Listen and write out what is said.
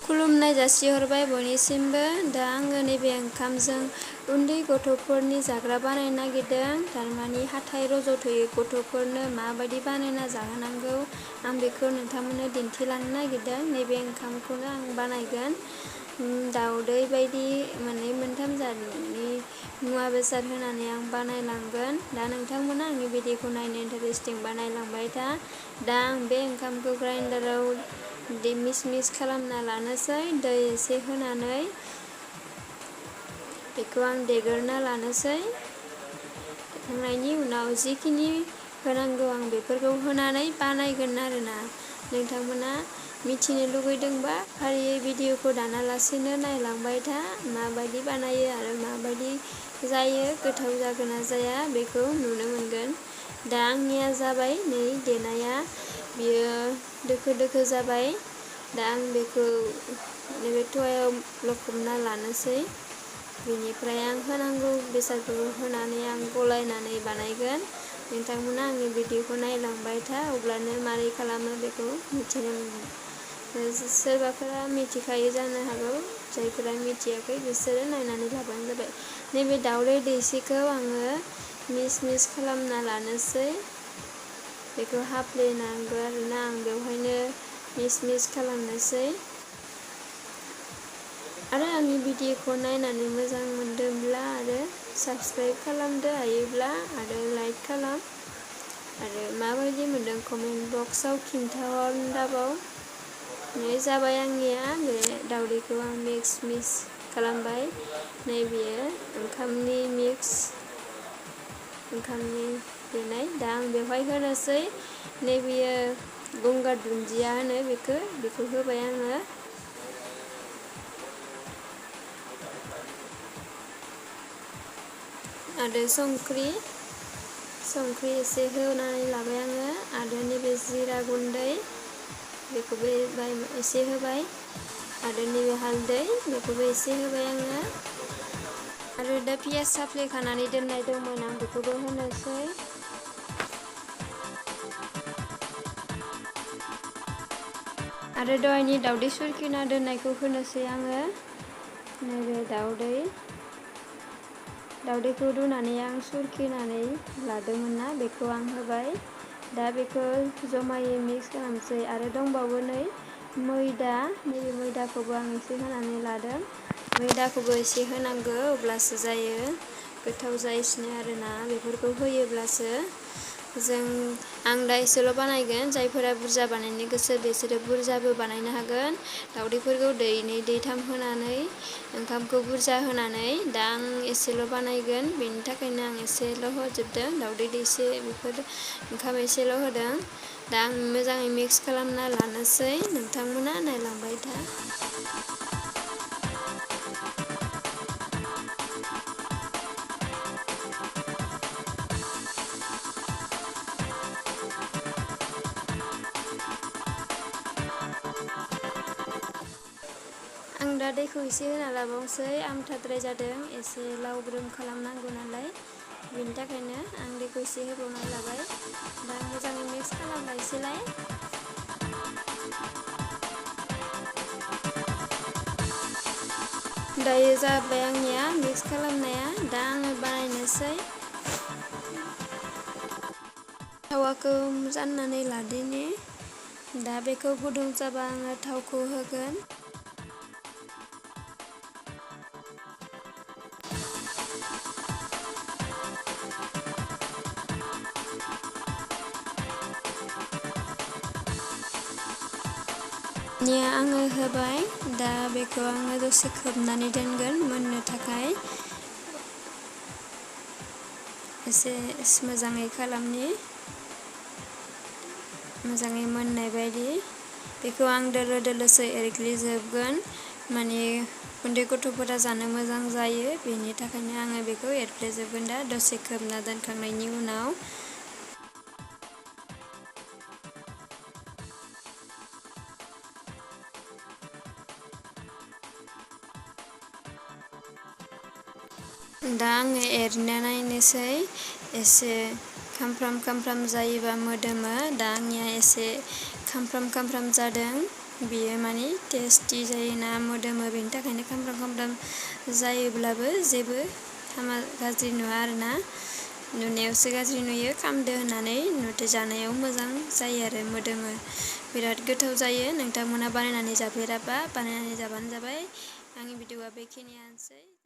खुलुमनाय जासिहरबाय बयनिसिमबो। दा आङो नैबे ओंखामजों उन्दै गथ'फोरनि जाग्रा बानायनो नागिरदों। थारमाने हाथाइ रज'थ'यै गथ'फोरनो माबायदि बानायना जाहोनांगौ आं बेखौ नोंथांमोननो दिन्थिलांनो नागिरदों। नैबे ओंखामखौनो आं बानायगोन। दाउदै बायदि मोननै मोनथाम जातनि मुवा बेसाद होनानै आं बानायलांगोन। दा नोंथांमोना आंनि भिडिअखौ नायनो इन्टारेस्टिं बानायलांबाय था। दा आं बे ओंखामखौ ग्राइन्डाराव मिस मिस खालामना लानोसै। दै एसे होनानै बेखौ आं देग्रोना लानोसै। देखांनायनि उनाव जिखिनि होनांगौ आं बेफोरखौ होनानै बानायगोन आरोना। नोंथांमोना मिथिनो लुगैदोंबा फारियै भिडिअखौ दानालासेनो नायलांबाय था। माबायदि बानायो आरो माबायदि जायो, गोथाव जागोन ना जाया बेखौ नुनो मोनगोन। दा आंनिया जाबाय नै देनाया, बियो दोखो दोखो जाबाय। दा आं बेखौ नैबे थौवायाव लखबना लानोसै। बेनिफ्राय आं होनांगौ बेसादफोरखौ होनानै आं गलायनानै बानायगोन। नोंथांमोना आंनि भिडिअखौ नायलांबाय था, अब्लानो मारै खालामो बेखौ मिथिनो मोनगोन। सोरबाफोरा मिथिखायो जानो हागौ, जायफोरा मिथियाखै बिसोरो नायनानै लाबानो जाबाय। नैबे दाउदै दैसेखौ आङो मिस मिस खालामना लानोसै। बेखौ हाफ्लेनांगौ आरोना, आं बेवहायनो मिस मिस खालामनोसै। आरो आंनि भिडिअखौ नायनानै मोजां मोनदोंब्ला आरो साबस्क्राइब खालामदो हायोब्ला, आरो लाइक खालाम। आरो माबायदि मोनदों कमेन्ट बक्सआव खिन्थाहर दाबाव। नै जाबाय आंनिया, बे दाउदैखौ आं मिक्स मिक्स खालामबाय। नै बेयो ओंखामनि मिक्स, ओंखामनि देनाय। दा आं बेवहाय होनोसै नै बेयो गंगार दुन्दिया होनो बेखौ होबाय आङो। आरो संख्रि एसे होनानै लाबाय आङो। आरो नैबे जिरा गुन्दै बेखौबो एसे होबाय। आरो नैबे हालदै बेखौबो एसे होबाय आङो। आरो दा पियास साफ्लेखानानै दोननाय दंमोन, आं बेखौबो होनोसै। आरो दहायनि दाउदै सुरखिना दोननायखौ होनोसै आङो। नैबे दाउदैखौ रुनानै आं सुरखिनानै लादोंमोन ना, बेखौ आं होबाय। दा बेखौ जमायै मिक्स खालामसै। आरो दंबावो नै मैदा, नैबे मैदाखौबो आं एसे होनानै लादों। मैदाखौबो एसे होनांगौ, अब्लासो जायो, गोथाव जासिनो आरोना बेफोरखौ होयोब्लासो। आं दा एसेल' बानायगोन। जायफोरा बुरजा बानायनो गोसो बिसोरो बुरजाबो बानायनो हागोन। दाउदैफोरखौ दैनै दैथाम होनानै, ओंखामखौ बुरजा होनानै, दा आं एसेल' बानायगोन। बेनि थाखायनो आं एसेल' होजोबदों। दाउदै दैसे बेफोर ओंखाम एसेल' होदों। दा आं मोजाङै मिक्स खालामना लानोसै। नोंथांमोना नायलांबाय था। आं दा दैखौ एसे होना लाबावसै। आमथाद्राय जादों, एसे लावब्रोम खालामनांगौ नालाय, बेनि थाखायनो आं दैखौ एसे होबावना लाबाय। दा मोजाङै मिक्स खालामलायसैलाय। दायो जाबाय आंनिया मिक्स खालामनाया। दा आङो बानायनोसै। थावाखौ जाननानै लादिनि। दा बेखौ गुदुं जाबा आङो थावखौ होगोन। आङो होबाय। दा बेखौ आङो दसे खोबनानै दोनगोन मोननो थाखाय। एसे मोजाङै खालामनि, मोजाङै मोननाय बायदि। बेखौ आं दोलो दोलोसो एरग्लिजोबगोन, माने उन्दै गथ'फोरा जानो मोजां जायो, बेनि थाखायनो आङो बेखौ एरफ्लेजोबगोन दा दसे खोबना दोनखांनायनि उनाव। दा आङो एरना नायनोसै। एसे खामफ्राम खामफ्राम जायोबा मोदोमो। दा आंनिया एसे खामफ्राम खामफ्राम जादों। बियो माने टेस्टि जायोना मोदोमो बेनि थाखायनो खामफ्राम जायोब्लाबो जेबो गाज्रि नुवा आरोना। नुनायावसो गाज्रि नुयो खामदो होननानै नुथे जानायाव मोजां जायो आरो मोदोमो बिराद गोथाव जायो। नोंथांमोना बानायनानै जाफेराबा बानायनानै जाबानो जाबाय। आंनि भिडिअआ बेखिनियानोसै।